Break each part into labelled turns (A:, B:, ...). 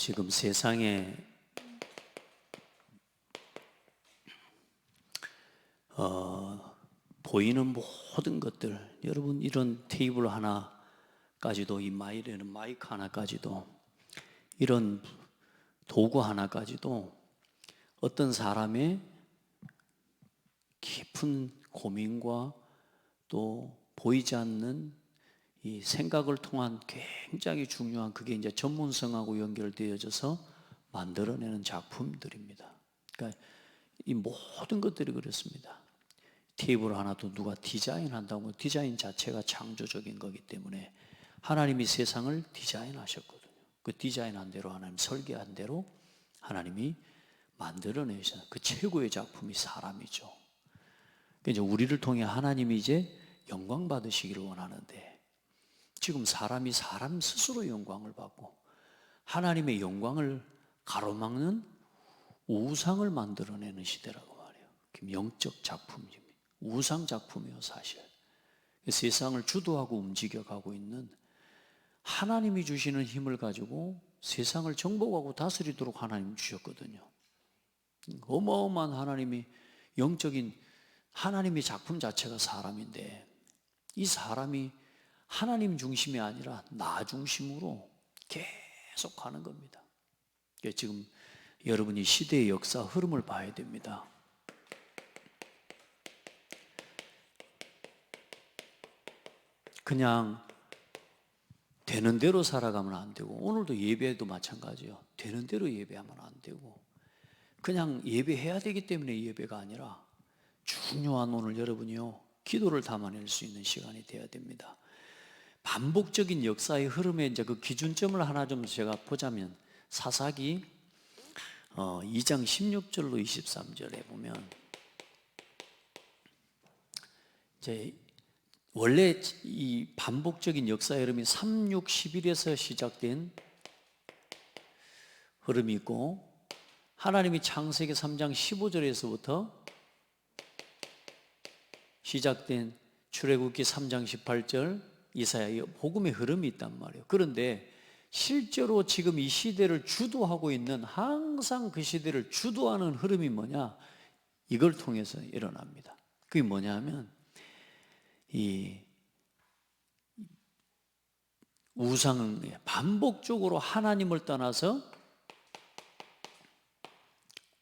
A: 지금 세상에 보이는 모든 것들, 여러분 이런 테이블 하나까지도, 이 마이크 하나까지도, 이런 도구 하나까지도 어떤 사람의 깊은 고민과 또 보이지 않는 이 생각을 통한 굉장히 중요한, 그게 이제 전문성하고 연결되어져서 만들어내는 작품들입니다. 그러니까 이 모든 것들이 그렇습니다. 테이블 하나도 누가 디자인한다고, 디자인 자체가 창조적인 거기 때문에 하나님이 세상을 디자인하셨거든요. 그 디자인한 대로, 하나님 설계한 대로 하나님이 만들어내셔서 그 최고의 작품이 사람이죠. 그러니까 이제 우리를 통해 하나님이 이제 영광 받으시기를 원하는데, 지금 사람이 사람 스스로 영광을 받고 하나님의 영광을 가로막는 우상을 만들어내는 시대라고 말해요. 영적 작품입니다. 우상 작품이에요, 사실. 세상을 주도하고 움직여가고 있는, 하나님이 주시는 힘을 가지고 세상을 정복하고 다스리도록 하나님 주셨거든요. 어마어마한 하나님이, 영적인 하나님의 작품 자체가 사람인데, 이 사람이 하나님 중심이 아니라 나 중심으로 계속 가는 겁니다. 지금 여러분이 시대의 역사 흐름을 봐야 됩니다. 그냥 되는 대로 살아가면 안 되고, 오늘도 예배도 마찬가지예요. 되는 대로 예배하면 안 되고, 그냥 예배해야 되기 때문에 예배가 아니라 중요한, 오늘 여러분이요, 기도를 담아낼 수 있는 시간이 되어야 됩니다. 반복적인 역사의 흐름에 이제 그 기준점을 하나 좀 제가 보자면, 사사기 2장 16절로 23절에 보면, 이제 원래 이 반복적인 역사의 흐름이 3, 6, 11에서 시작된 흐름이 있고, 하나님이 창세기 3장 15절에서부터 시작된 출애굽기 3장 18절, 이사야 복음의 흐름이 있단 말이에요. 그런데 실제로 지금 이 시대를 주도하고 있는, 항상 그 시대를 주도하는 흐름이 뭐냐, 이걸 통해서 일어납니다. 그게 뭐냐 하면, 이 우상은 반복적으로 하나님을 떠나서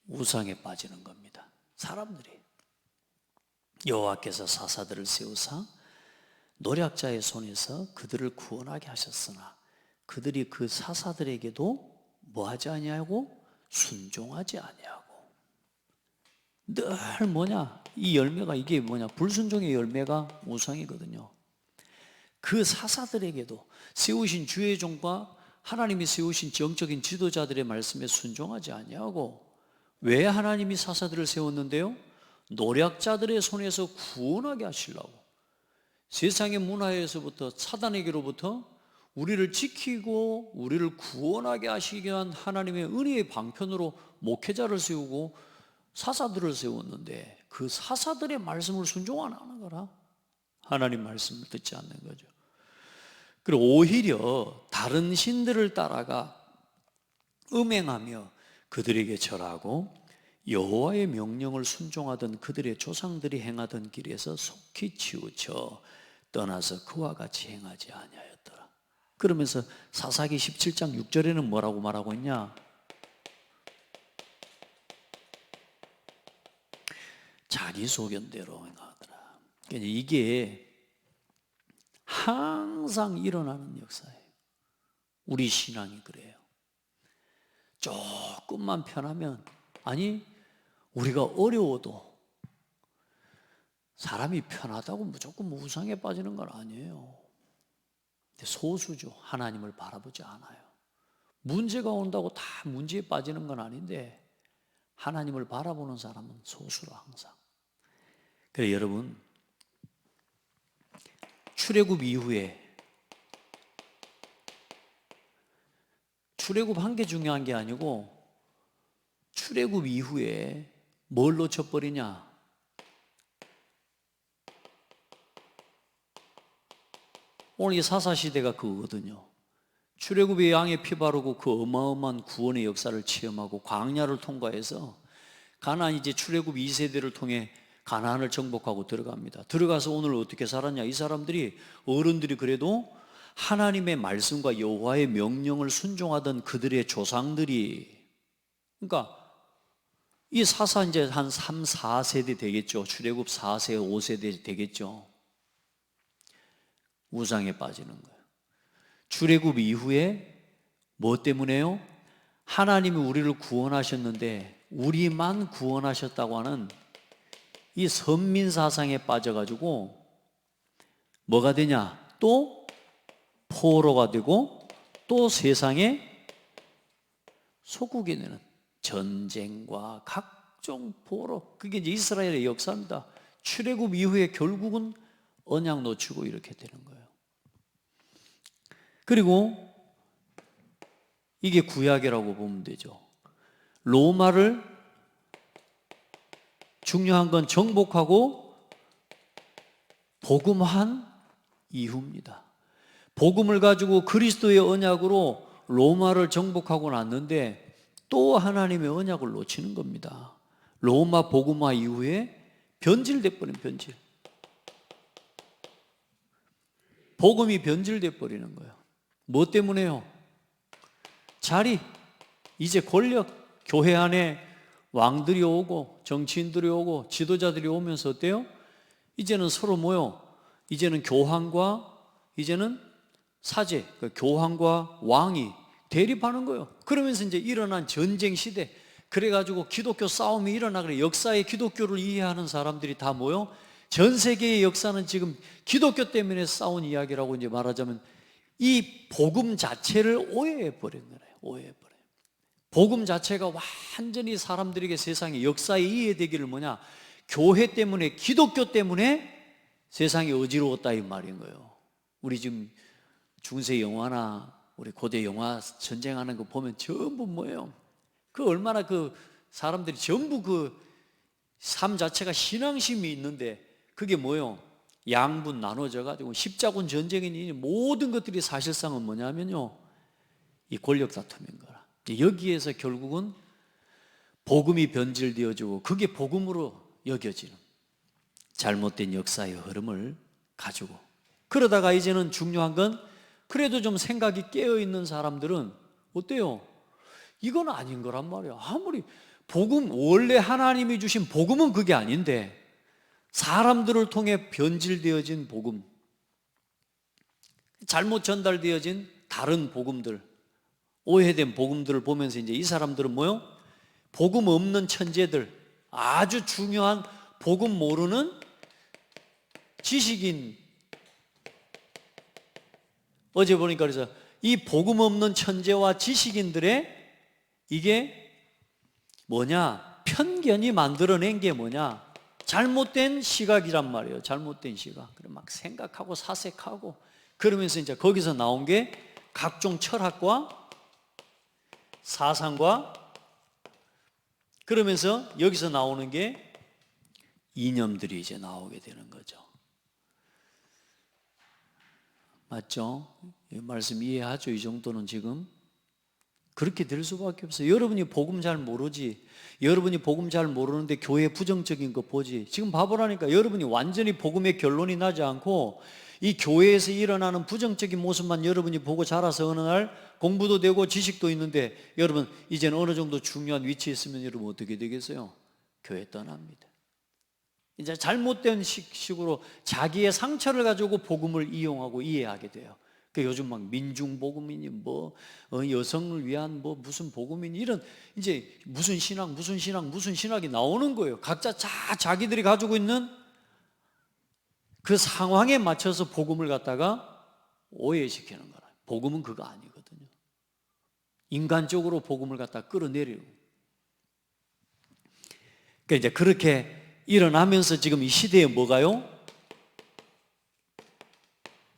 A: 우상에 빠지는 겁니다. 사람들이. 여호와께서 사사들을 세우사 노략자의 손에서 그들을 구원하게 하셨으나 그들이 그 사사들에게도 뭐하지 아니하고 순종하지 아니하고. 늘 뭐냐, 이 열매가, 이게 뭐냐, 불순종의 열매가 우상이거든요. 그 사사들에게도, 세우신 주의 종과 하나님이 세우신 정적인 지도자들의 말씀에 순종하지 아니하고. 왜 하나님이 사사들을 세웠는데요? 노략자들의 손에서 구원하게 하시려고. 세상의 문화에서부터, 사단에게로부터 우리를 지키고 우리를 구원하게 하시기 위한 하나님의 은혜의 방편으로 목회자를 세우고 사사들을 세웠는데, 그 사사들의 말씀을 순종 안 하는 거라. 하나님 말씀을 듣지 않는 거죠. 그리고 오히려 다른 신들을 따라가 음행하며 그들에게 절하고 여호와의 명령을 순종하던 그들의 조상들이 행하던 길에서 속히 치우쳐 떠나서 그와 같이 행하지 아니하였더라. 그러면서 사사기 17장 6절에는 뭐라고 말하고 있냐? 자기 소견대로 행하더라. 이게 항상 일어나는 역사예요. 우리 신앙이 그래요. 조금만 편하면, 아니 우리가 어려워도, 사람이 편하다고 무조건 우상에 빠지는 건 아니에요. 소수죠. 하나님을 바라보지 않아요. 문제가 온다고 다 문제에 빠지는 건 아닌데, 하나님을 바라보는 사람은 소수로 항상. 그래서 여러분, 출애굽 이후에, 출애굽한 게 중요한 게 아니고 출애굽 이후에 뭘 놓쳐버리냐? 오늘 이 사사시대가 그거거든요. 출애굽의 양의 피 바르고 그 어마어마한 구원의 역사를 체험하고 광야를 통과해서 가나안 이제 출애굽 2세대를 통해 가나안을 정복하고 들어갑니다. 들어가서 오늘 어떻게 살았냐? 이 사람들이 어른들이 그래도 하나님의 말씀과 여호와의 명령을 순종하던 그들의 조상들이, 그러니까 이 사사 이제 한 3, 4세대 되겠죠. 출애굽 4세, 5세대 되겠죠. 우상에 빠지는 거예요. 출애굽 이후에 뭐 때문에요? 하나님이 우리를 구원하셨는데 우리만 구원하셨다고 하는 이 선민 사상에 빠져가지고 뭐가 되냐? 또 포로가 되고 또 세상에 소국이 되는 전쟁과 각종 포로, 그게 이제 이스라엘의 역사입니다. 출애굽 이후에 결국은 언약 놓치고 이렇게 되는 거예요. 그리고 이게 구약이라고 보면 되죠. 로마를 중요한 건 정복하고 복음한 이후입니다. 복음을 가지고 그리스도의 언약으로 로마를 정복하고 났는데 또 하나님의 언약을 놓치는 겁니다. 로마 복음화 이후에 변질돼 버린 변질. 복음이 변질돼 버리는 거예요. 뭐 때문에요? 자리, 이제 권력, 교회 안에 왕들이 오고 정치인들이 오고 지도자들이 오면서 어때요? 이제는 서로 모여, 이제는 교황과 이제는 사제, 교황과 왕이 대립하는 거예요. 그러면서 이제 일어난 전쟁 시대, 그래가지고 기독교 싸움이 일어나, 그래 역사의 기독교를 이해하는 사람들이 다 모여 전 세계의 역사는 지금 기독교 때문에 싸운 이야기라고 이제 말하자면 이 복음 자체를 오해해 버린 거예요. 오해해 버려요. 복음 자체가 완전히 사람들에게 세상의 역사에 이해되기를 뭐냐? 교회 때문에, 기독교 때문에 세상이 어지러웠다 이 말인 거예요. 우리 지금 중세 영화나 우리 고대 영화 전쟁하는 거 보면 전부 뭐예요? 그 얼마나 그 사람들이 전부 그 삶 자체가 신앙심이 있는데 그게 뭐예요? 양분 나눠져 가지고 십자군 전쟁이니 모든 것들이 사실상은 뭐냐면요, 이 권력 다툼인 거라. 여기에서 결국은 복음이 변질되어지고 그게 복음으로 여겨지는 잘못된 역사의 흐름을 가지고, 그러다가 이제는 중요한 건 그래도 좀 생각이 깨어있는 사람들은 어때요? 이건 아닌 거란 말이에요. 아무리 복음, 원래 하나님이 주신 복음은 그게 아닌데 사람들을 통해 변질되어진 복음, 잘못 전달되어진 다른 복음들, 오해된 복음들을 보면서 이제 이 사람들은 뭐요? 복음 없는 천재들, 아주 중요한 복음 모르는 지식인. 어제 보니까 그래서 이 복음 없는 천재와 지식인들의 이게 뭐냐? 편견이 만들어낸 게 뭐냐? 잘못된 시각이란 말이에요. 잘못된 시각. 그래 막 생각하고 사색하고 그러면서 이제 거기서 나온 게 각종 철학과 사상과, 그러면서 여기서 나오는 게 이념들이 이제 나오게 되는 거죠. 맞죠? 이 말씀 이해하죠? 이 정도는 지금 그렇게 될 수밖에 없어요. 여러분이 복음 잘 모르지, 여러분이 복음 잘 모르는데 교회 부정적인 거 보지. 지금 봐보라니까. 여러분이 완전히 복음의 결론이 나지 않고 이 교회에서 일어나는 부정적인 모습만 여러분이 보고 자라서 어느 날 공부도 되고 지식도 있는데 여러분 이제는 어느 정도 중요한 위치에 있으면 여러분 어떻게 되겠어요? 교회 떠납니다. 이제 잘못된 식으로 자기의 상처를 가지고 복음을 이용하고 이해하게 돼요. 그 요즘 막 민중복음이니 뭐 여성을 위한 뭐 무슨 복음이니 이런 이제 무슨 신학이 나오는 거예요. 각자 자기들이 가지고 있는 그 상황에 맞춰서 복음을 갖다가 오해시키는 거라. 복음은 그거 아니거든요. 인간적으로 복음을 갖다 끌어내리고. 그러니까 이제 그렇게 일어나면서 지금 이 시대에 뭐가요?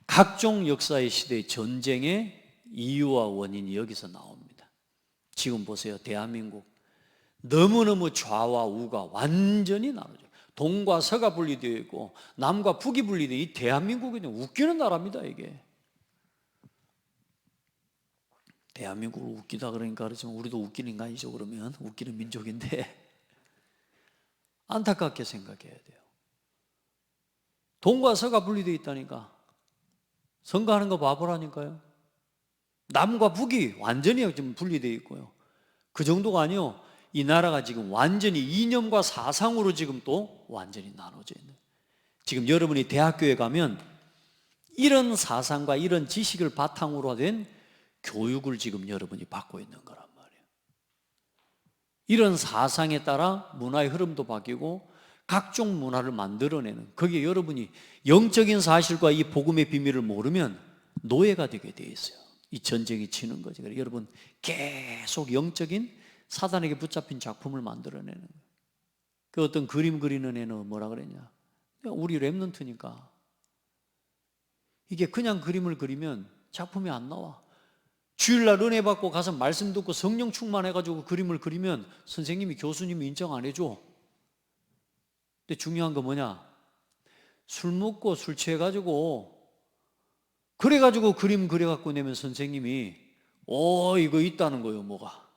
A: 각종 역사의 시대의 전쟁의 이유와 원인이 여기서 나옵니다. 지금 보세요. 대한민국 너무너무 좌와 우가 완전히 나눠져. 동과 서가 분리되어 있고 남과 북이 분리되어, 이 대한민국은 웃기는 나라입니다. 이게 대한민국을 웃기다 그러니까 그렇지만 우리도 웃기는 인간이죠. 그러면 웃기는 민족인데 안타깝게 생각해야 돼요. 동과 서가 분리되어 있다니까. 선거하는 거 바보라니까요. 남과 북이 완전히 지금 분리되어 있고요. 그 정도가 아니요. 이 나라가 지금 완전히 이념과 사상으로 지금 또 완전히 나눠져 있는. 지금 여러분이 대학교에 가면 이런 사상과 이런 지식을 바탕으로 된 교육을 지금 여러분이 받고 있는 거란 말이에요. 이런 사상에 따라 문화의 흐름도 바뀌고 각종 문화를 만들어내는, 거기에 여러분이 영적인 사실과 이 복음의 비밀을 모르면 노예가 되게 돼 있어요. 이 전쟁이 치는 거죠. 그래서 여러분 계속 영적인 사단에게 붙잡힌 작품을 만들어내는 거예요. 그 어떤 그림 그리는 애는 뭐라 그랬냐? 우리 랩런트니까. 이게 그냥 그림을 그리면 작품이 안 나와. 주일날 은혜 받고 가서 말씀 듣고 성령 충만해가지고 그림을 그리면 선생님이, 교수님이 인정 안 해줘. 근데 중요한 거 뭐냐? 술 먹고 술 취해가지고 그래가지고 그림 그려갖고 내면 선생님이 이거 있다는 거예요. 뭐가?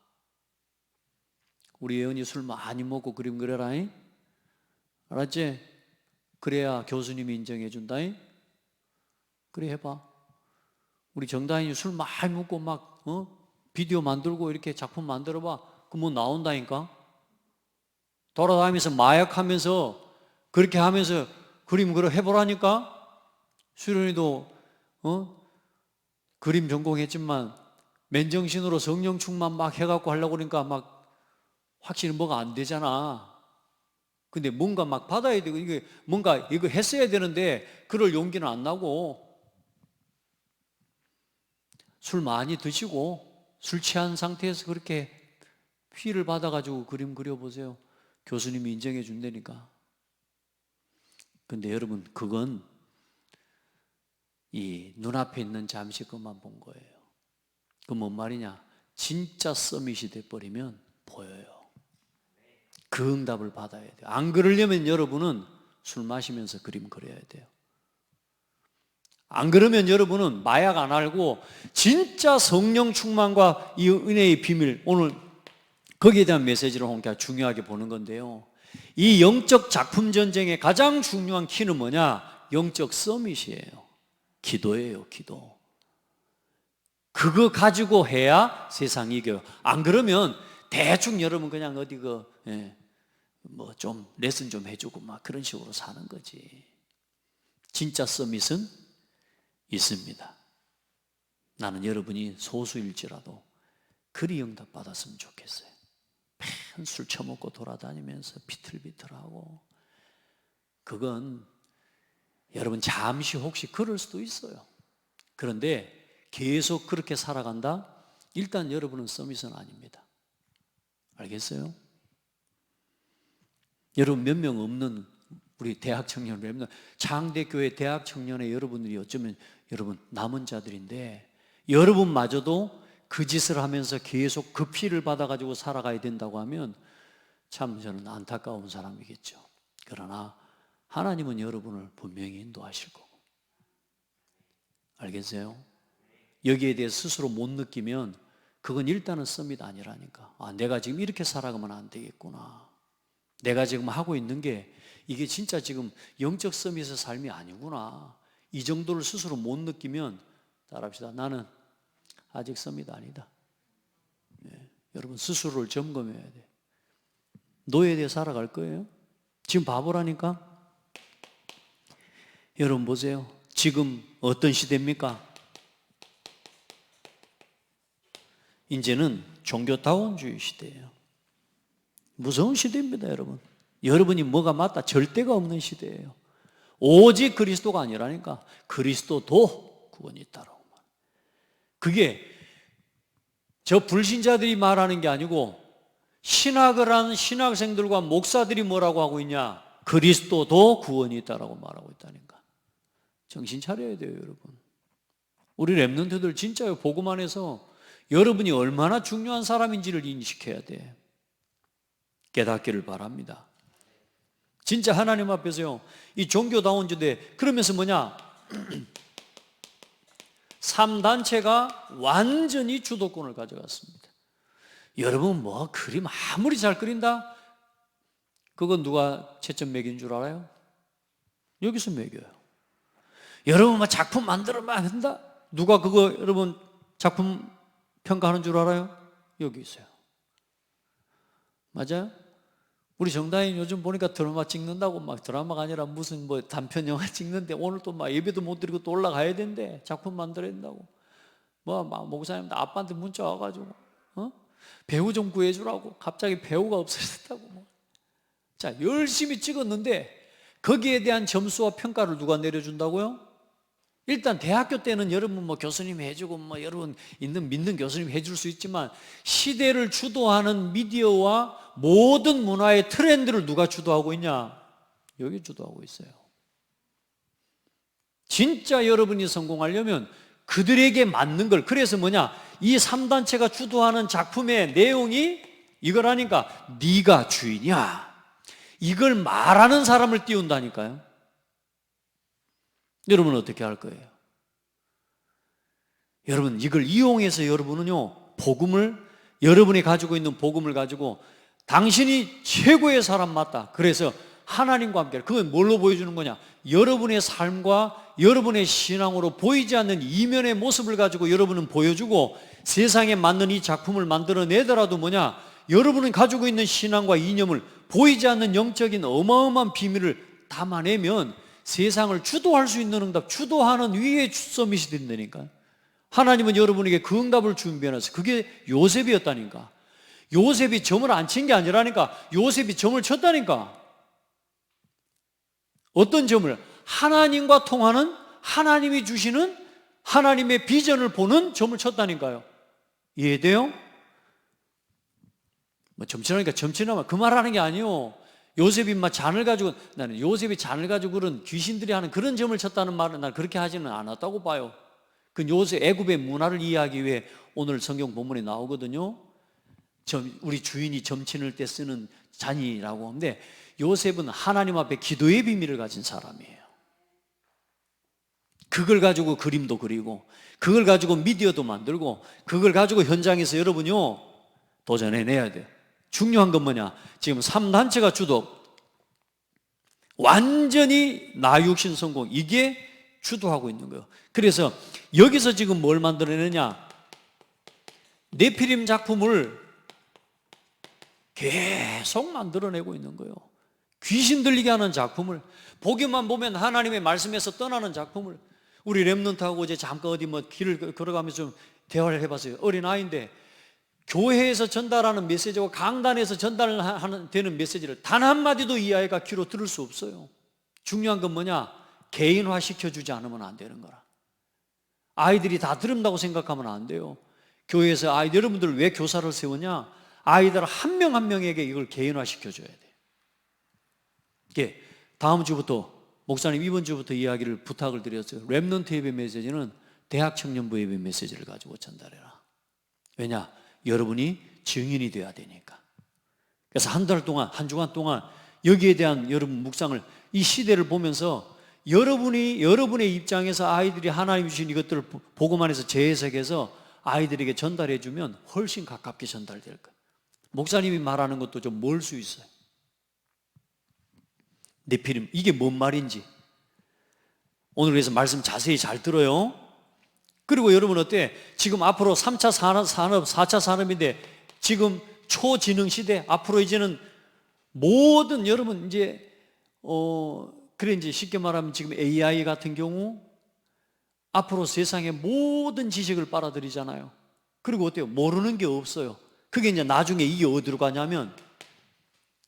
A: 우리 예언이 술 많이 먹고 그림 그려라잉? 알았지? 그래야 교수님이 인정해 준다잉? 그래 해봐. 우리 정다인이 술 많이 먹고 막 비디오 만들고 이렇게 작품 만들어봐. 그럼 뭐 나온다니까? 돌아다니면서 마약하면서 그렇게 하면서 그림 그려 해보라니까? 수련이도 그림 전공했지만 맨정신으로 성령 충만 막 해갖고 하려고 그러니까 막 확실히 뭐가 안 되잖아. 근데 뭔가 막 받아야 되고 이게 뭔가 이거 했어야 되는데 그럴 용기는 안 나고, 술 많이 드시고 술 취한 상태에서 그렇게 피를 받아가지고 그림 그려보세요. 교수님이 인정해 준다니까. 근데 여러분 그건 이 눈앞에 있는 잠시 것만 본 거예요. 그 뭔 말이냐? 진짜 서밋이 돼버리면 보여요. 그 응답을 받아야 돼요. 안 그러려면 여러분은 술 마시면서 그림 그려야 돼요. 안 그러면 여러분은 마약 안 알고 진짜 성령 충만과 이 은혜의 비밀, 오늘 거기에 대한 메시지를 홍기가 중요하게 보는 건데요. 이 영적 작품 전쟁의 가장 중요한 키는 뭐냐? 영적 서밋이에요. 기도예요, 기도. 그거 가지고 해야 세상이 이겨요. 안 그러면 대충 여러분 그냥 어디 뭐 좀 레슨 좀 해주고 막 그런 식으로 사는 거지. 진짜 서밋은 있습니다. 나는 여러분이 소수일지라도 그리 응답 받았으면 좋겠어요. 맨 술 처먹고 돌아다니면서 비틀비틀하고, 그건 여러분 잠시 혹시 그럴 수도 있어요. 그런데 계속 그렇게 살아간다? 일단 여러분은 서밋은 아닙니다. 알겠어요? 여러분 몇 명 없는 우리 대학 청년, 장대교회 대학 청년의 여러분들이 어쩌면 여러분 남은 자들인데, 여러분마저도 그 짓을 하면서 계속 그 피를 받아가지고 살아가야 된다고 하면 참 저는 안타까운 사람이겠죠. 그러나 하나님은 여러분을 분명히 인도하실 거고. 알겠어요? 여기에 대해 스스로 못 느끼면 그건 일단은 서밋 아니라니까. 내가 지금 이렇게 살아가면 안 되겠구나. 내가 지금 하고 있는 게 이게 진짜 지금 영적 서밋의 삶이 아니구나. 이 정도를 스스로 못 느끼면 따라합시다. 나는 아직 서밋 아니다. 여러분 스스로를 점검해야 돼. 노예되어 살아갈 거예요? 지금 바보라니까? 여러분 보세요. 지금 어떤 시대입니까? 이제는 종교다원주의 시대예요. 무서운 시대입니다, 여러분. 여러분이 뭐가 맞다 절대가 없는 시대예요. 오직 그리스도가 아니라니까. 그리스도도 구원이 있다라고 말. 그게 저 불신자들이 말하는 게 아니고 신학을 하는 신학생들과 목사들이 뭐라고 하고 있냐? 그리스도도 구원이 있다라고 말하고 있다니까. 정신 차려야 돼요, 여러분. 우리 랩런트들 진짜요. 복음 안에서 여러분이 얼마나 중요한 사람인지를 인식해야 돼. 깨닫기를 바랍니다. 진짜 하나님 앞에서요, 이 종교다운 주대, 그러면서 뭐냐? 3단체가 완전히 주도권을 가져갔습니다. 여러분 뭐 그림 아무리 잘 그린다? 그건 누가 채점 매긴 줄 알아요? 여기서 매겨요. 여러분 뭐 작품 만들어만 한다? 누가 그거 여러분 작품 평가하는 줄 알아요? 여기 있어요. 맞아요? 우리 정다인 요즘 보니까 드라마 찍는다고 막 드라마가 아니라 무슨 뭐 단편 영화 찍는데 오늘 또 막 예배도 못 드리고 또 올라가야 된대. 작품 만들어야 된다고. 막 목사님 아빠한테 문자 와가지고 배우 좀 구해주라고. 갑자기 배우가 없어졌다고. 자, 열심히 찍었는데 거기에 대한 점수와 평가를 누가 내려준다고요? 일단 대학교 때는 여러분 뭐 교수님이 해주고 뭐 여러분 믿는 교수님이 해줄 수 있지만 시대를 주도하는 미디어와 모든 문화의 트렌드를 누가 주도하고 있냐? 여기 주도하고 있어요. 진짜 여러분이 성공하려면 그들에게 맞는 걸, 그래서 뭐냐? 이 3단체가 주도하는 작품의 내용이 이거라니까 네가 주인이야. 이걸 말하는 사람을 띄운다니까요. 여러분은 어떻게 할 거예요? 여러분 이걸 이용해서 여러분은요 복음을, 여러분이 가지고 있는 복음을 가지고 당신이 최고의 사람 맞다, 그래서 하나님과 함께, 그건 뭘로 보여주는 거냐? 여러분의 삶과 여러분의 신앙으로 보이지 않는 이면의 모습을 가지고 여러분은 보여주고 세상에 맞는 이 작품을 만들어내더라도 뭐냐? 여러분은 가지고 있는 신앙과 이념을 보이지 않는 영적인 어마어마한 비밀을 담아내면 세상을 주도할 수 있는 응답, 주도하는 위에 서밋이 된다니까. 하나님은 여러분에게 그 응답을 준비해놨어요. 그게 요셉이었다니까. 요셉이 점을 안 친 게 아니라니까. 요셉이 점을 쳤다니까. 어떤 점을? 하나님과 통하는, 하나님이 주시는 하나님의 비전을 보는 점을 쳤다니까요. 이해돼요? 뭐 점치라니까 점치나마 그 말하는 게 아니에요. 요셉이 막 잔을 가지고, 나는 요셉이 잔을 가지고 그런 귀신들이 하는 그런 점을 쳤다는 말은 난 그렇게 하지는 않았다고 봐요. 그 요셉 애굽의 문화를 이해하기 위해 오늘 성경 본문에 나오거든요. 우리 주인이 점치는 때 쓰는 잔이라고 하는데, 요셉은 하나님 앞에 기도의 비밀을 가진 사람이에요. 그걸 가지고 그림도 그리고, 그걸 가지고 미디어도 만들고, 그걸 가지고 현장에서 여러분요 도전해내야 돼요. 중요한 건 뭐냐? 지금 3단체가 주도, 완전히 나 육신 성공, 이게 주도하고 있는 거예요. 그래서 여기서 지금 뭘 만들어내느냐? 네피림 작품을 계속 만들어내고 있는 거예요. 귀신 들리게 하는 작품을, 보기만 보면 하나님의 말씀에서 떠나는 작품을. 우리 렘넌트하고 이제 잠깐 어디 뭐 길을 걸어가면서 좀 대화를 해봤어요. 어린아이인데 교회에서 전달하는 메시지와 강단에서 되는 메시지를 단 한마디도 이 아이가 귀로 들을 수 없어요. 중요한 건 뭐냐? 개인화 시켜주지 않으면 안 되는 거라. 아이들이 다 들은다고 생각하면 안 돼요. 교회에서 여러분들 왜 교사를 세우냐? 아이들 한 명 한 명에게 이걸 개인화 시켜줘야 돼요. 이게 다음 주부터, 목사님 이번 주부터 이야기를 부탁을 드렸어요. 렘넌트 예배 메시지는 대학 청년부 예배 메시지를 가지고 전달해라. 왜냐? 여러분이 증인이 되어야 되니까. 그래서 한 달 동안, 한 주간 동안 여기에 대한 여러분 묵상을, 이 시대를 보면서 여러분의 입장에서 아이들이 하나님 주신 이것들을 복음 안에서 재해석해서 아이들에게 전달해 주면 훨씬 가깝게 전달될 거예요. 목사님이 말하는 것도 좀 멀 수 있어요. 네피림, 이게 뭔 말인지 오늘 그래서 말씀 자세히 잘 들어요. 그리고 여러분 어때? 지금 앞으로 3차 산업, 4차 산업인데 지금 초지능 시대, 앞으로 이제는 모든 여러분 이제 그래 이제 쉽게 말하면 지금 AI 같은 경우 앞으로 세상의 모든 지식을 빨아들이잖아요. 그리고 어때요? 모르는 게 없어요. 그게 이제 나중에 이게 어디로 가냐면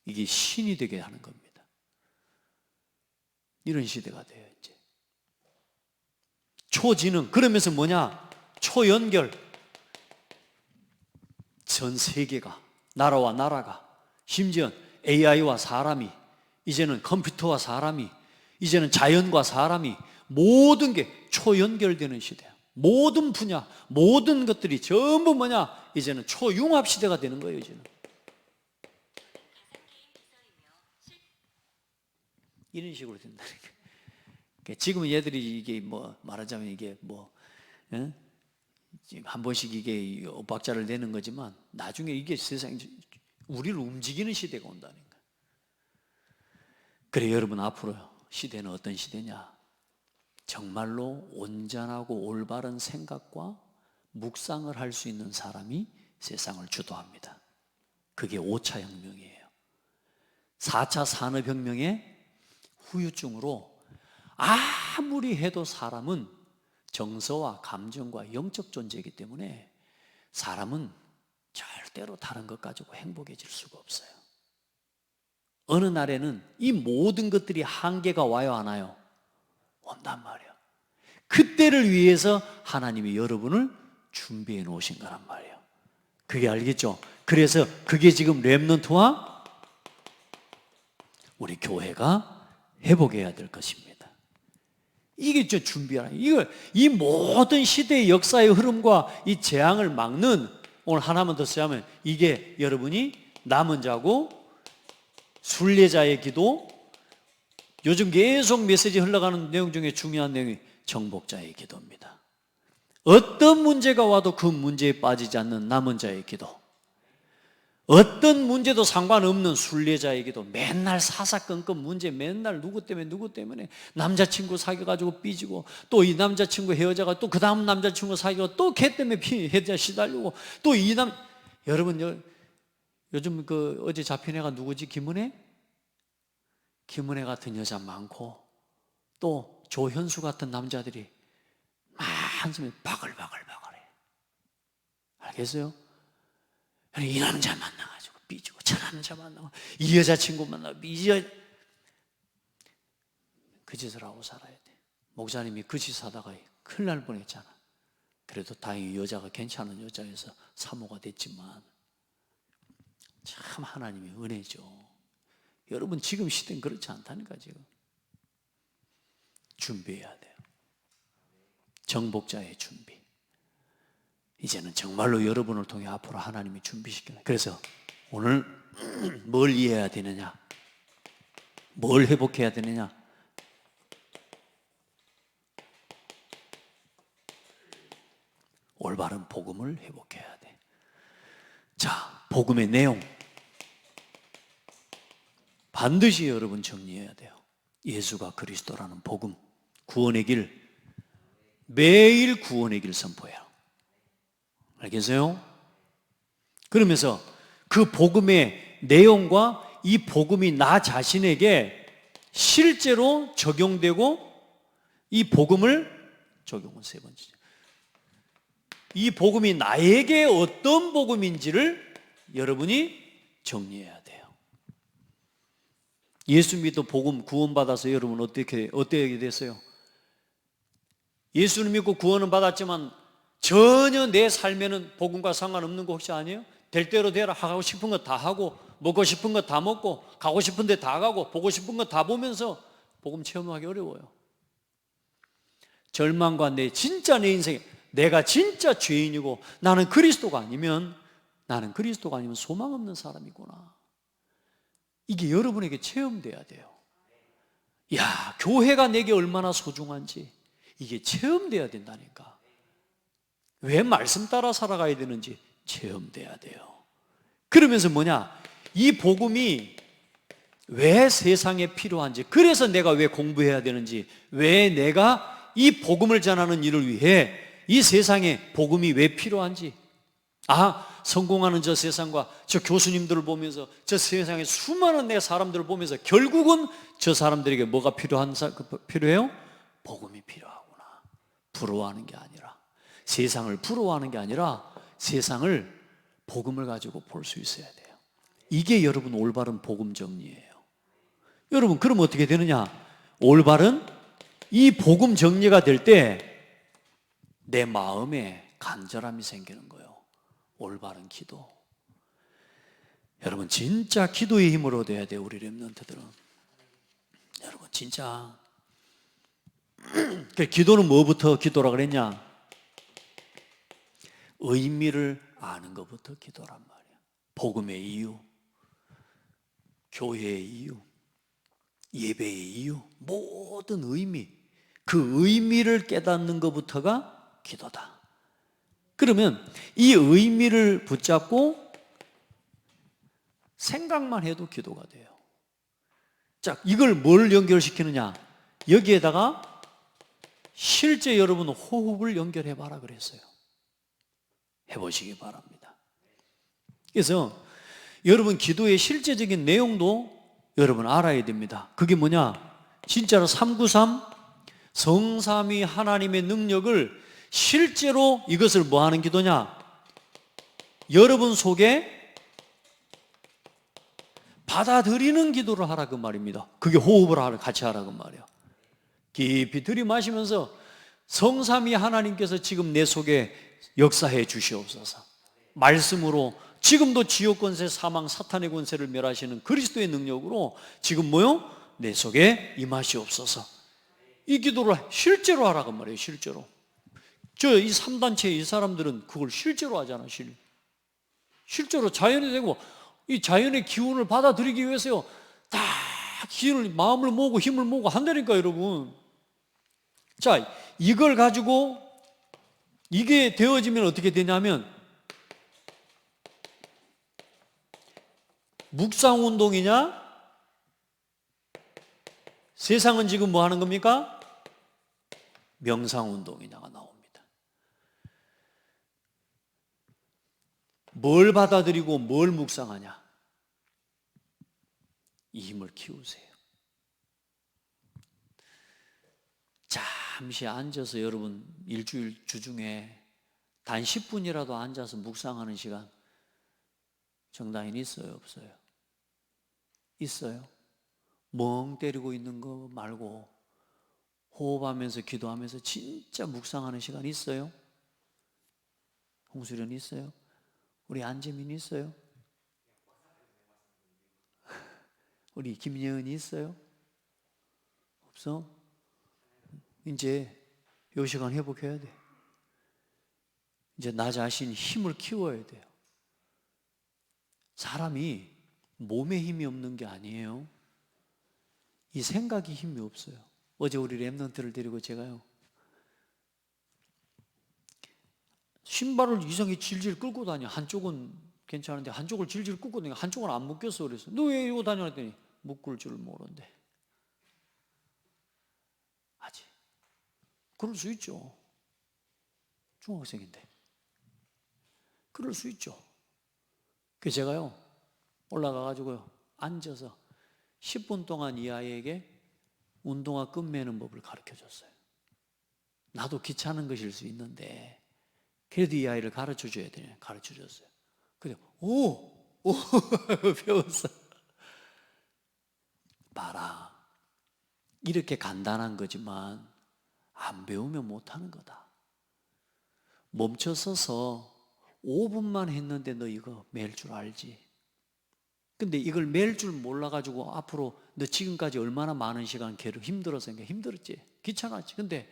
A: 이게 신이 되게 하는 겁니다. 이런 시대가 돼요. 이제 초지능, 그러면서 뭐냐? 초연결. 전 세계가, 나라와 나라가, 심지어 AI와 사람이, 이제는 컴퓨터와 사람이, 이제는 자연과 사람이, 모든 게 초연결되는 시대야. 모든 분야, 모든 것들이 전부 뭐냐? 이제는 초융합 시대가 되는 거예요. 이제는 이런 식으로 된다니까. 지금은 얘들이 이게 뭐 말하자면 이게 뭐 예? 한 번씩 이게 엇박자를 내는 거지만 나중에 이게 세상에 우리를 움직이는 시대가 온다는 거예요. 그래 여러분, 앞으로 시대는 어떤 시대냐? 정말로 온전하고 올바른 생각과 묵상을 할 수 있는 사람이 세상을 주도합니다. 그게 5차 혁명이에요. 4차 산업혁명의 후유증으로 아무리 해도 사람은 정서와 감정과 영적 존재이기 때문에 사람은 절대로 다른 것 가지고 행복해질 수가 없어요. 어느 날에는 이 모든 것들이 한계가 와요, 안 와요? 온단 말이에요. 그때를 위해서 하나님이 여러분을 준비해 놓으신 거란 말이에요. 그게 알겠죠? 그래서 그게 지금 렘넌트와 우리 교회가 회복해야 될 것입니다. 이게 저 준비하라. 이 모든 시대의 역사의 흐름과 이 재앙을 막는, 오늘 하나만 더 쓰자면 이게 여러분이 남은 자고 순례자의 기도, 요즘 계속 메시지 흘러가는 내용 중에 중요한 내용이 정복자의 기도입니다. 어떤 문제가 와도 그 문제에 빠지지 않는 남은 자의 기도, 어떤 문제도 상관없는 순례자의 기도, 맨날 사사건건 문제, 맨날 누구 때문에 남자친구 사귀어가지고 삐지고, 또 이 남자친구 헤어져가 또 그 다음 남자친구 사귀고, 또 걔 때문에 헤어져 시달리고, 또 여러분 요즘 그 어제 잡힌 애가 누구지? 김은혜 같은 여자 많고, 또 조현수 같은 남자들이 한숨에 바글바글바글해. 알겠어요? 이 남자 만나가지고 삐지고, 저 남자 만나고, 이 여자친구 만나고 그 짓을 하고 살아야 돼. 목사님이 그 짓 하다가 큰일 날 뻔했잖아. 그래도 다행히 여자가 괜찮은 여자여서 사모가 됐지만, 참 하나님의 은혜죠. 여러분 지금 시대는 그렇지 않다니까. 지금 준비해야 돼요. 정복자의 준비. 이제는 정말로 여러분을 통해 앞으로 하나님이 준비시켜요. 그래서 오늘 뭘 이해해야 되느냐? 뭘 회복해야 되느냐? 올바른 복음을 회복해야 돼. 자, 복음의 내용 반드시 여러분 정리해야 돼요. 예수가 그리스도라는 복음, 구원의 길, 매일 구원의 길 선포해요. 알겠어요? 그러면서 그 복음의 내용과 이 복음이 나 자신에게 실제로 적용되고, 이 복음을 적용은 세 번째죠. 이 복음이 나에게 어떤 복음인지를 여러분이 정리해야 돼요. 예수 믿고 복음 구원받아서 여러분 어떻게 됐어요? 예수를 믿고 구원은 받았지만 전혀 내 삶에는 복음과 상관없는 거 혹시 아니에요? 될 대로 되라, 하고 싶은 거 다 하고, 먹고 싶은 거 다 먹고, 가고 싶은 데 다 가고, 보고 싶은 거 다 보면서 복음 체험하기 어려워요. 절망과 내 인생에 내가 진짜 죄인이고 나는 그리스도가 아니면 소망 없는 사람이구나. 이게 여러분에게 체험돼야 돼요. 야, 교회가 내게 얼마나 소중한지 이게 체험돼야 된다니까. 왜 말씀 따라 살아가야 되는지 체험돼야 돼요. 그러면서 이 복음이 왜 세상에 필요한지, 그래서 내가 왜 공부해야 되는지, 왜 내가 이 복음을 전하는 일을 위해 이 세상에 복음이 왜 필요한지, 성공하는 저 세상과 저 교수님들을 보면서, 저 세상에 수많은 내 사람들을 보면서 결국은 저 사람들에게 뭐가 필요해요? 복음이 필요하구나. 부러워하는 게 아니라, 세상을 부러워하는 게 아니라 세상을 복음을 가지고 볼 수 있어야 돼요. 이게 여러분 올바른 복음 정리예요. 여러분 그럼 어떻게 되느냐? 올바른 이 복음 정리가 될 때 내 마음에 간절함이 생기는 거예요. 올바른 기도. 여러분 진짜 기도의 힘으로 돼야 돼요. 우리 렘넌트들은. 여러분 진짜 기도는 뭐부터 기도라 그랬냐? 의미를 아는 것부터 기도란 말이야. 복음의 이유, 교회의 이유, 예배의 이유, 모든 의미, 그 의미를 깨닫는 것부터가 기도다. 그러면 이 의미를 붙잡고 생각만 해도 기도가 돼요. 자, 이걸 뭘 연결시키느냐? 여기에다가 실제 여러분 호흡을 연결해 봐라 그랬어요. 해보시기 바랍니다. 그래서 여러분 기도의 실제적인 내용도 여러분 알아야 됩니다. 그게 뭐냐? 진짜로 393 성삼위 하나님의 능력을 실제로 이것을 뭐 하는 기도냐? 여러분 속에 받아들이는 기도를 하라 그 말입니다. 그게 호흡을 같이 하라 그 말이야. 깊이 들이마시면서 성삼위 하나님께서 지금 내 속에 역사해 주시옵소서. 말씀으로 지금도 지옥 권세, 사망, 사탄의 권세를 멸하시는 그리스도의 능력으로 지금 뭐요? 내 속에 임하시옵소서. 이 기도를 실제로 하라 그 말이에요. 실제로. 이 3단체 이 사람들은 그걸 실제로 하잖아. 실제로 자연이 되고 이 자연의 기운을 받아들이기 위해서요, 다 기운을, 마음을 모으고 힘을 모으고 한다니까, 여러분. 자, 이걸 가지고 이게 되어지면 어떻게 되냐면, 묵상운동이냐? 세상은 지금 뭐 하는 겁니까? 명상운동이냐가 나옵니다. 뭘 받아들이고 뭘 묵상하냐? 이 힘을 키우세요. 잠시 앉아서 여러분 일주일 주중에 단 10분이라도 앉아서 묵상하는 시간 정당인 있어요? 없어요? 있어요? 멍 때리고 있는 거 말고 호흡하면서 기도하면서 진짜 묵상하는 시간 있어요? 홍수련 있어요? 우리 안재민 있어요? 우리 김예은이 있어요? 없어? 이제 이 시간 회복해야 돼. 이제 나 자신 힘을 키워야 돼요. 사람이 몸에 힘이 없는 게 아니에요. 이 생각이 힘이 없어요. 어제 우리 랩런트를 데리고 제가요, 신발을 이상하게 질질 끌고 다녀. 한쪽은 괜찮은데 한쪽을 질질 끌고 다니까 한쪽은 안 묶였어. 그래서 너 왜 이러고 다녀? 했더니 묶을 줄 모른대. 아직 그럴 수 있죠. 중학생인데 그럴 수 있죠. 그래서 제가요 올라가가지고요 앉아서 10분 동안 이 아이에게 운동화 끈 매는 법을 가르쳐줬어요. 나도 귀찮은 것일 수 있는데 그래도 이 아이를 가르쳐줘야 되냐 가르쳐줬어요. 그래서 오 배웠어. 봐라, 이렇게 간단한 거지만 안 배우면 못하는 거다. 멈춰서서 5분만 했는데 너 이거 매일 줄 알지? 근데 이걸 매일 줄 몰라가지고 앞으로 너 지금까지 얼마나 많은 시간 계속 힘들어서 힘들었지? 귀찮았지? 근데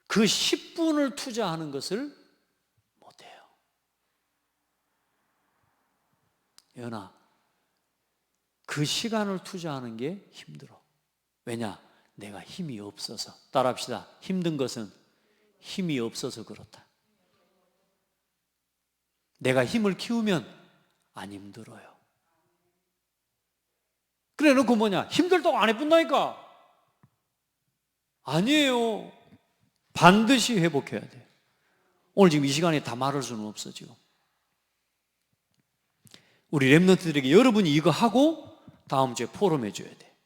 A: 그 10분을 투자하는 것을 못해요. 연아, 그 시간을 투자하는 게 힘들어. 왜냐? 내가 힘이 없어서. 따라합시다. 힘든 것은 힘이 없어서 그렇다. 내가 힘을 키우면 안 힘들어요. 그래 놓고 뭐냐? 힘들다고 안 해본다니까? 아니에요. 반드시 회복해야 돼. 오늘 지금 이 시간에 다 말할 수는 없어 지금. 우리 랩런트들에게 여러분이 이거 하고 다음 주에 포럼 해줘야 돼.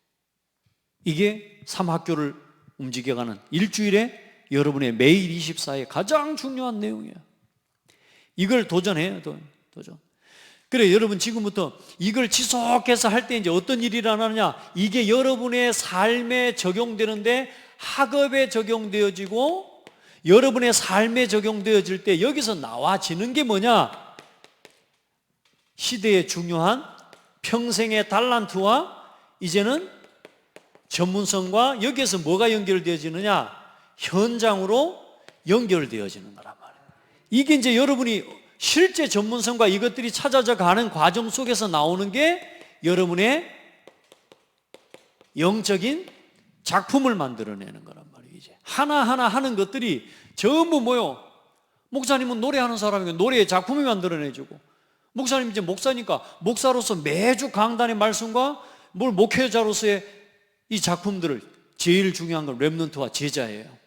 A: 이게 3학교를 움직여가는 일주일에 여러분의 매일 24의 가장 중요한 내용이에요. 이걸 도전해요. 도전. 그래, 여러분 지금부터 이걸 지속해서 할 때 이제 어떤 일이 일어나느냐? 이게 여러분의 삶에 적용되는데 학업에 적용되어지고 여러분의 삶에 적용되어질 때 여기서 나와지는 게 뭐냐? 시대의 중요한 평생의 달란트와 이제는 전문성과 여기에서 뭐가 연결되어지느냐? 현장으로 연결되어지는 거란 말이에요. 이게 이제 여러분이 실제 전문성과 이것들이 찾아져 가는 과정 속에서 나오는 게 여러분의 영적인 작품을 만들어내는 거란 말이에요. 이제 하나하나 하는 것들이 전부 뭐요? 목사님은 노래하는 사람이니까 노래의 작품이 만들어내주고, 목사님 이제 목사니까 목사로서 매주 강단의 말씀과 뭘 목회자로서의 이 작품들을, 제일 중요한 건 렘넌트와 제자예요.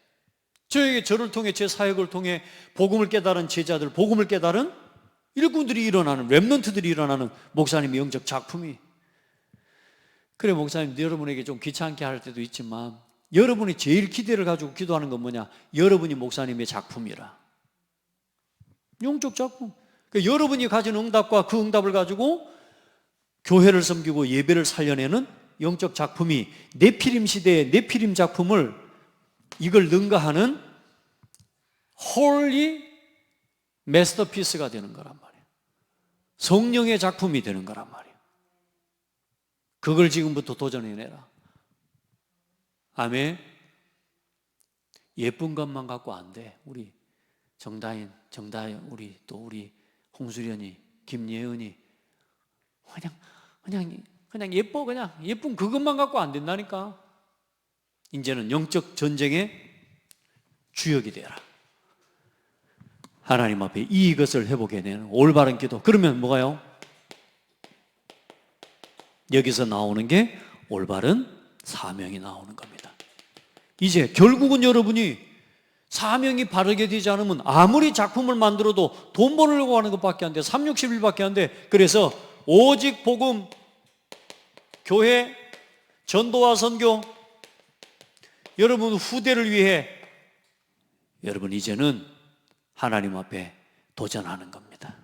A: 저를 통해, 제 사역을 통해 복음을 깨달은 제자들, 복음을 깨달은 일꾼들이 일어나는, 렘넌트들이 일어나는 목사님의 영적 작품이. 그래, 목사님 여러분에게 좀 귀찮게 할 때도 있지만 여러분이 제일 기대를 가지고 기도하는 건 뭐냐? 여러분이 목사님의 작품이라. 영적 작품. 그러니까 여러분이 가진 응답과 그 응답을 가지고 교회를 섬기고 예배를 살려내는 영적 작품이, 네피림 시대의 네피림 작품을 이걸 능가하는 홀리 마스터피스가 되는 거란 말이에요. 성령의 작품이 되는 거란 말이에요. 그걸 지금부터 도전해내라. 아멘. 예쁜 것만 갖고 안 돼. 우리 정다인, 우리 또 우리 홍수련이, 김예은이 그냥 예뻐, 그냥 예쁜 그것만 갖고 안 된다니까. 이제는 영적 전쟁의 주역이 되라. 하나님 앞에 이것을 회복해야 되는 올바른 기도. 그러면 뭐가요? 여기서 나오는 게 올바른 사명이 나오는 겁니다. 이제 결국은 여러분이 사명이 바르게 되지 않으면 아무리 작품을 만들어도 돈 벌려고 하는 것밖에 안 돼. 360일밖에 안 돼. 그래서 오직 복음, 교회, 전도와 선교, 여러분 후대를 위해 여러분 이제는 하나님 앞에 도전하는 겁니다.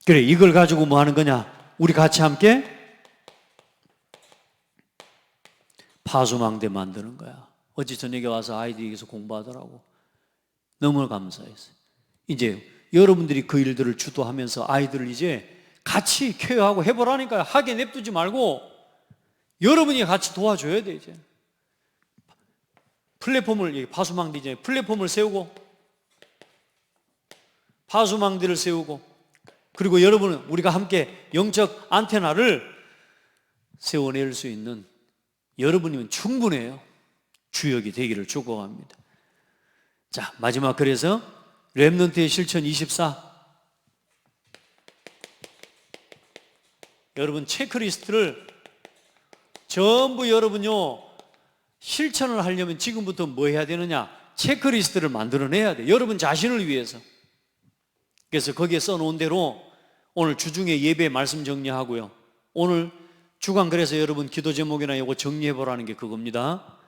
A: 그래, 이걸 가지고 뭐 하는 거냐? 우리 같이 함께 파수망대 만드는 거야. 어제 저녁에 와서 아이들이 여기서 공부하더라고. 너무 감사했어요. 이제 여러분들이 그 일들을 주도하면서 아이들을 이제 같이 케어하고 해보라니까요. 하게 냅두지 말고 여러분이 같이 도와줘야 돼. 이제 플랫폼을, 파수망대 이제 플랫폼을 세우고, 파수망대를 세우고, 그리고 여러분은 우리가 함께 영적 안테나를 세워낼 수 있는 여러분이면 충분해요. 주역이 되기를 축복합니다. 자, 마지막, 그래서 렘넌트의 실천 24. 여러분 체크리스트를 전부 여러분요 실천을 하려면 지금부터 뭐 해야 되느냐? 체크리스트를 만들어내야 돼. 여러분 자신을 위해서. 그래서 거기에 써놓은 대로 오늘 주중에 예배 말씀 정리하고요. 오늘 주간, 그래서 여러분 기도 제목이나 이거 정리해보라는 게 그겁니다.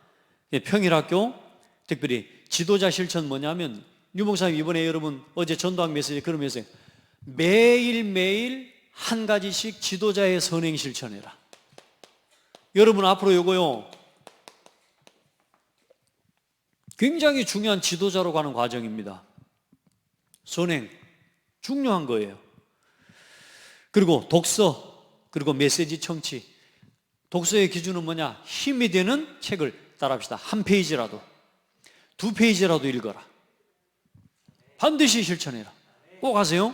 A: 평일학교, 특별히 지도자 실천 뭐냐면, 유 목사님 이번에 여러분 어제 전도학 메시지 그러면서 매일매일 한 가지씩 지도자의 선행 실천해라. 여러분 앞으로 이거요 굉장히 중요한 지도자로 가는 과정입니다. 선행 중요한 거예요. 그리고 독서, 그리고 메시지 청취. 독서의 기준은 뭐냐? 힘이 되는 책을 따라합시다. 한 페이지라도, 두 페이지라도 읽어라. 반드시 실천해라. 꼭 하세요.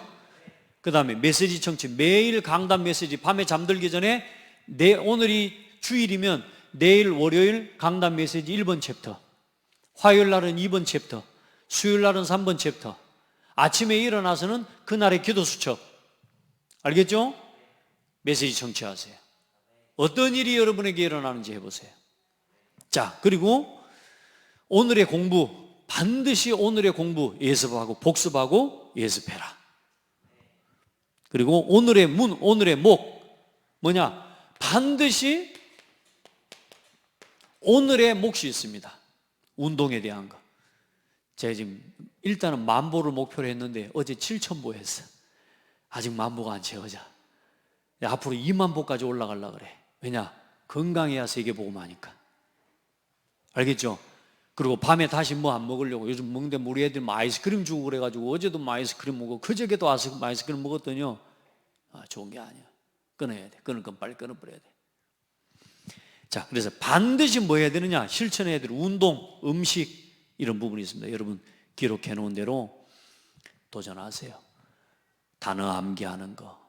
A: 그 다음에 메시지 청취. 매일 강단 메시지, 밤에 잠들기 전에 오늘이 주일이면 내일 월요일 강단 메시지 1번 챕터, 화요일 날은 2번 챕터, 수요일 날은 3번 챕터. 아침에 일어나서는 그날의 기도 수첩. 알겠죠? 메시지 청취하세요. 어떤 일이 여러분에게 일어나는지 해보세요. 자, 그리고 오늘의 공부, 반드시 오늘의 공부 예습하고 복습하고 예습해라. 그리고 오늘의 문, 오늘의 목 뭐냐? 반드시 오늘의 몫이 있습니다. 운동에 대한 거. 제가 지금 일단은 10,000보를 목표로 했는데 어제 7,000보 했어. 아직 10,000보가 안 채워져. 앞으로 20,000보까지 올라가려고 그래. 왜냐? 건강해야 세계복음하니까. 알겠죠? 그리고 밤에 다시 뭐 안 먹으려고, 요즘 먹는데 우리 애들 뭐 아이스크림 주고 그래가지고 어제도 뭐 아이스크림 먹고 그저께도 아이스크림 먹었더니요, 좋은 게 아니야. 끊어야 돼. 끊을 건 빨리 끊어버려야 돼. 자, 그래서 반드시 뭐 해야 되느냐? 실천해야 될 운동, 음식, 이런 부분이 있습니다. 여러분 기록해 놓은 대로 도전하세요. 단어 암기하는 거,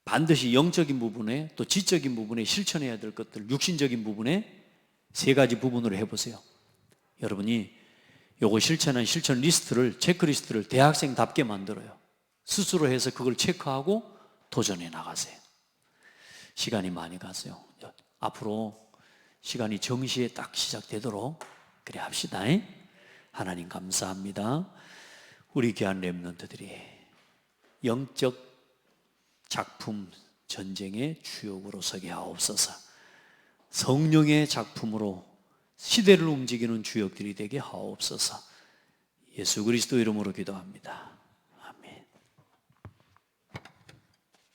A: 반드시 영적인 부분에 또 지적인 부분에 실천해야 될 것들, 육신적인 부분에 3가지 부분으로 해보세요. 여러분이 요거 실천 리스트를, 체크리스트를 대학생답게 만들어요. 스스로 해서 그걸 체크하고 도전해 나가세요. 시간이 많이 갔어요. 앞으로 시간이 정시에 딱 시작되도록 그래 합시다. 하나님 감사합니다. 우리 귀한 렘넌트들이 영적 작품 전쟁의 주역으로 서게 하옵소서. 성령의 작품으로 시대를 움직이는 주역들이 되게 하옵소서. 예수 그리스도 이름으로 기도합니다.